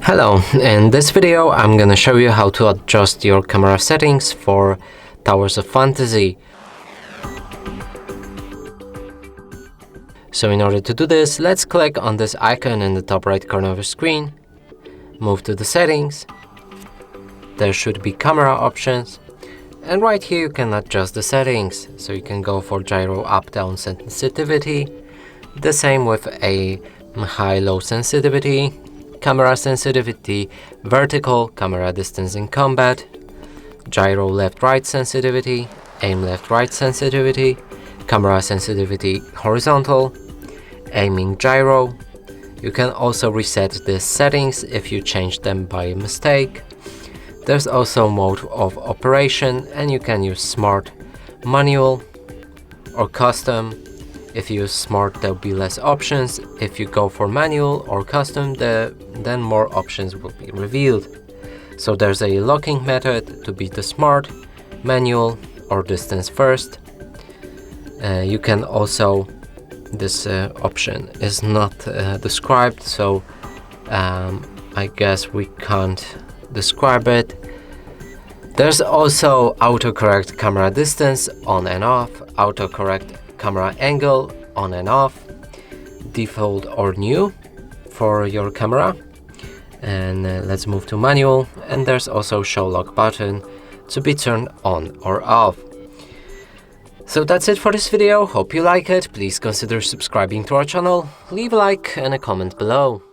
Hello, in this video I'm gonna show you how to adjust your camera settings for Towers of Fantasy. So in order to do this, let's click on this icon in the top right corner of the screen, move to the settings, there should be camera options, and right here you can adjust the settings. So you can go for gyro up-down sensitivity, the same with a high-low sensitivity, camera sensitivity, vertical, camera distance in combat, gyro left-right sensitivity, aim left-right sensitivity, camera sensitivity horizontal, aiming gyro. You can also reset the settings if you change them by mistake. There's also mode of operation, and you can use smart, manual, or custom. If you use smart, there'll be less options. If you go for manual or custom, then more options will be revealed. So there's a locking method to be the smart, manual, or distance first. You can also, this option is not described, so I guess we can't describe it. There's also autocorrect camera distance on and off, autocorrect camera angle on and off, default or new for your camera. And let's move to manual, and there's also show lock button to be turned on or off. So that's it for this video. Hope you like it. Please consider subscribing to our channel, leave a like and a comment below.